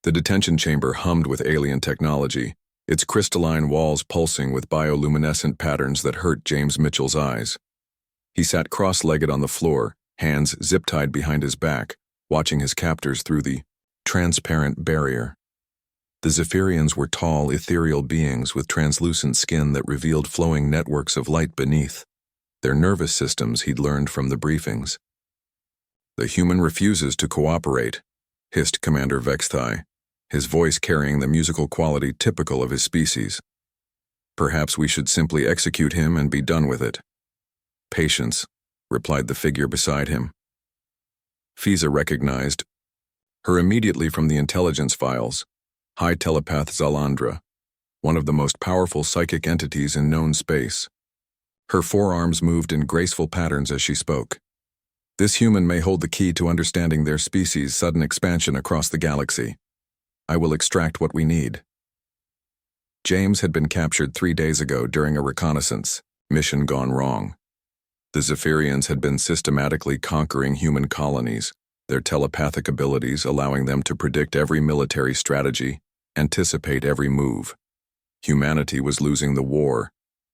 The detention chamber hummed with alien technology, its crystalline walls pulsing with bioluminescent patterns that hurt James Mitchell's eyes. He sat cross-legged on the floor, hands zip-tied behind his back, watching his captors through the transparent barrier. The Zephyrians were tall, ethereal beings with translucent skin that revealed flowing networks of light beneath. Their nervous systems he'd learned from the briefings. "The human refuses to cooperate," hissed Commander Vexthai, his voice carrying the musical quality typical of his species. "Perhaps we should simply execute him and be done with it." "Patience," replied the figure beside him. Fiza recognized her immediately from the intelligence files. High Telepath Zalandra, one of the most powerful psychic entities in known space. Her forearms moved in graceful patterns as she spoke. "This human may hold the key to understanding their species' sudden expansion across the galaxy. I will extract what we need." James had been captured 3 days ago during a reconnaissance, mission gone wrong. The Zephyrians had been systematically conquering human colonies, their telepathic abilities allowing them to predict every military strategy, anticipate every move. Humanity was losing the war,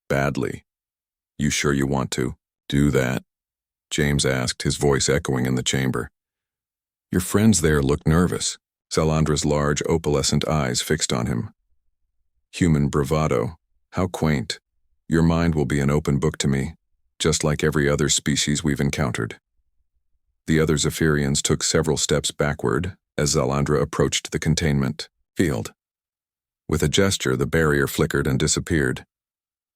badly. "You sure you want to do that?" James asked, his voice echoing in the chamber. "Your friends there look nervous." Zalandra's large, opalescent eyes fixed on him. "Human bravado. How quaint. Your mind will be an open book to me, just like every other species we've encountered." The other Zephyrians took several steps backward as Zalandra approached the containment field. With a gesture, the barrier flickered and disappeared.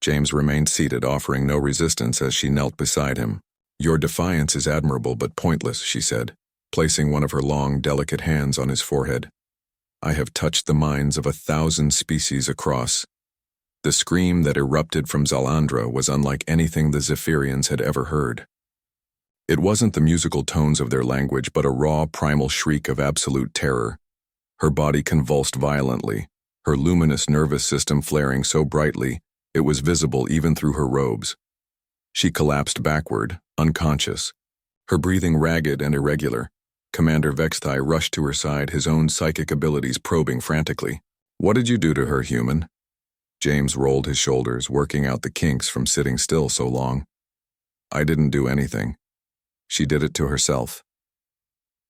James remained seated, offering no resistance as she knelt beside him. "Your defiance is admirable but pointless," she said, placing one of her long, delicate hands on his forehead. "I have touched the minds of 1,000 species across." The scream that erupted from Zalandra was unlike anything the Zephyrians had ever heard. It wasn't the musical tones of their language, but a raw, primal shriek of absolute terror. Her body convulsed violently, her luminous nervous system flaring so brightly it was visible even through her robes. She collapsed backward, unconscious, her breathing ragged and irregular. Commander Vexthai rushed to her side, his own psychic abilities probing frantically. "What did you do to her, human?" James rolled his shoulders, working out the kinks from sitting still so long. "I didn't do anything. She did it to herself."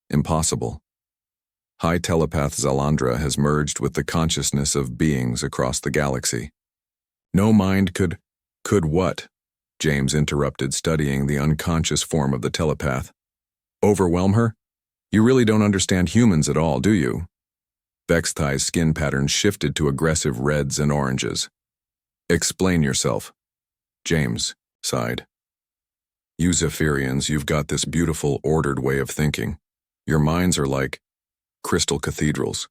"Impossible. High Telepath Zalandra has merged with the consciousness of beings across the galaxy." "No mind could..." "Could what?" James interrupted, studying the unconscious form of the telepath. "Overwhelm her? You really don't understand humans at all, do you?" Vexthai's skin patterns shifted to aggressive reds and oranges. "Explain yourself." James sighed. "You Zephyrians, you've got this beautiful, ordered way of thinking. Your minds are like crystal cathedrals.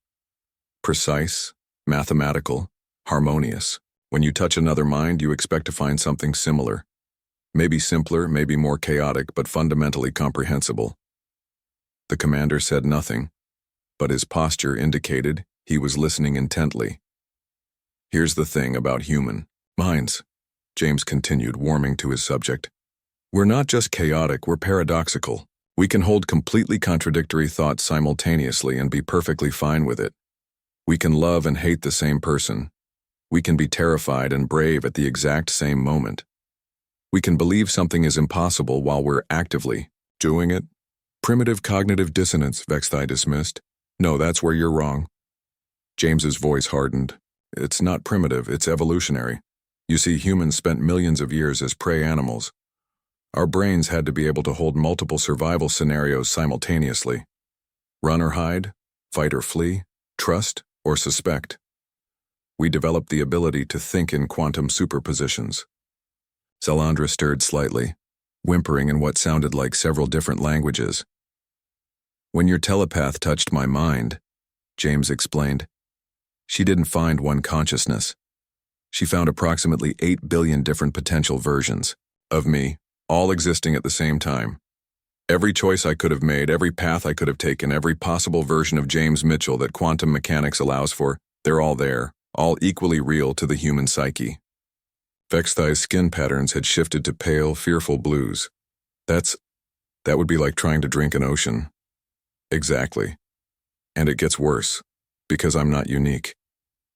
Precise, mathematical, harmonious. When you touch another mind, you expect to find something similar. Maybe simpler, maybe more chaotic, but fundamentally comprehensible." The commander said nothing, but his posture indicated he was listening intently. "Here's the thing about human minds," James continued, warming to his subject. "We're not just chaotic, we're paradoxical. We can hold completely contradictory thoughts simultaneously and be perfectly fine with it. We can love and hate the same person. We can be terrified and brave at the exact same moment. We can believe something is impossible while we're actively doing it." "Primitive cognitive dissonance," Vexthai dismissed. "No, that's where you're wrong." James's voice hardened. "It's not primitive, it's evolutionary. You see, humans spent millions of years as prey animals. Our brains had to be able to hold multiple survival scenarios simultaneously. Run or hide, fight or flee, trust or suspect. We developed the ability to think in quantum superpositions." Zalandra stirred slightly, whimpering in what sounded like several different languages. "When your telepath touched my mind," James explained, "she didn't find one consciousness. She found approximately 8 billion different potential versions of me, all existing at the same time. Every choice I could have made, every path I could have taken, every possible version of James Mitchell that quantum mechanics allows for, they're all there, all equally real to the human psyche." Vexthai's skin patterns had shifted to pale, fearful blues. That would be like trying to drink an ocean." "Exactly. And it gets worse. Because I'm not unique.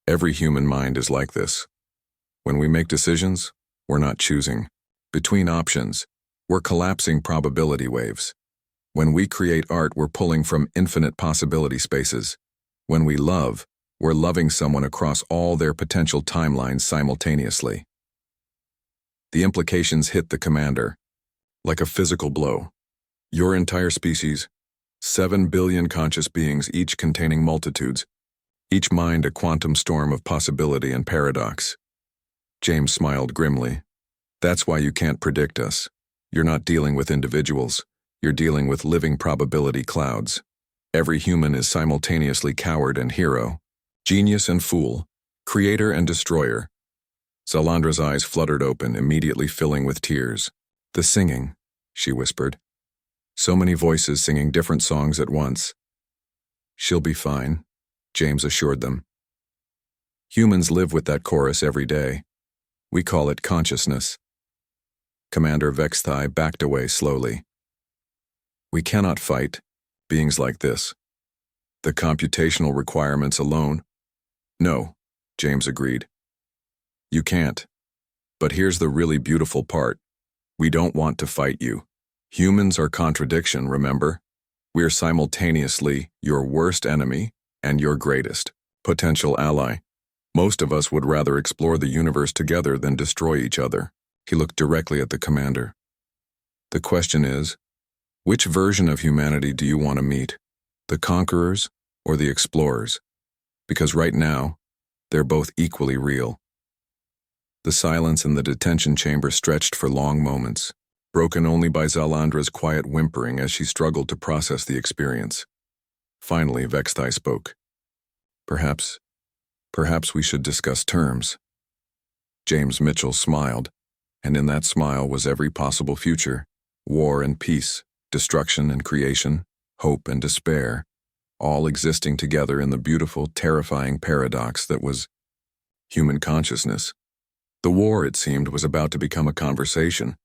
Every human mind is like this. When we make decisions, we're not choosing. Between options, we're collapsing probability waves. When we create art, we're pulling from infinite possibility spaces. When we love, we're loving someone across all their potential timelines simultaneously. The implications hit the commander like a physical blow. Your entire species, 7 billion conscious beings, each containing multitudes, each mind a quantum storm of possibility and paradox. James smiled grimly. That's why you can't predict us. You're not dealing with individuals. You're dealing with living probability clouds. Every human is simultaneously coward and hero, genius and fool, creator and destroyer. Zalandra's eyes fluttered open, immediately filling with tears. The singing, she whispered. So many voices singing different songs at once. She'll be fine, James assured them. Humans live with that chorus every day. We call it consciousness. Commander Vexthai backed away slowly. We cannot fight beings like this. The computational requirements alone? No, James agreed. You can't. But here's the really beautiful part. We don't want to fight you. Humans are contradiction, remember? We're simultaneously your worst enemy and your greatest potential ally. Most of us would rather explore the universe together than destroy each other. He looked directly at the commander. The question is, which version of humanity do you want to meet? The conquerors or the explorers? Because right now, they're both equally real. The silence in the detention chamber stretched for long moments, broken only by Zalandra's quiet whimpering as she struggled to process the experience. Finally, Vexthai spoke. Perhaps we should discuss terms. James Mitchell smiled, and in that smile was every possible future, war and peace, destruction and creation, hope and despair, all existing together in the beautiful, terrifying paradox that was human consciousness. The war, it seemed, was about to become a conversation,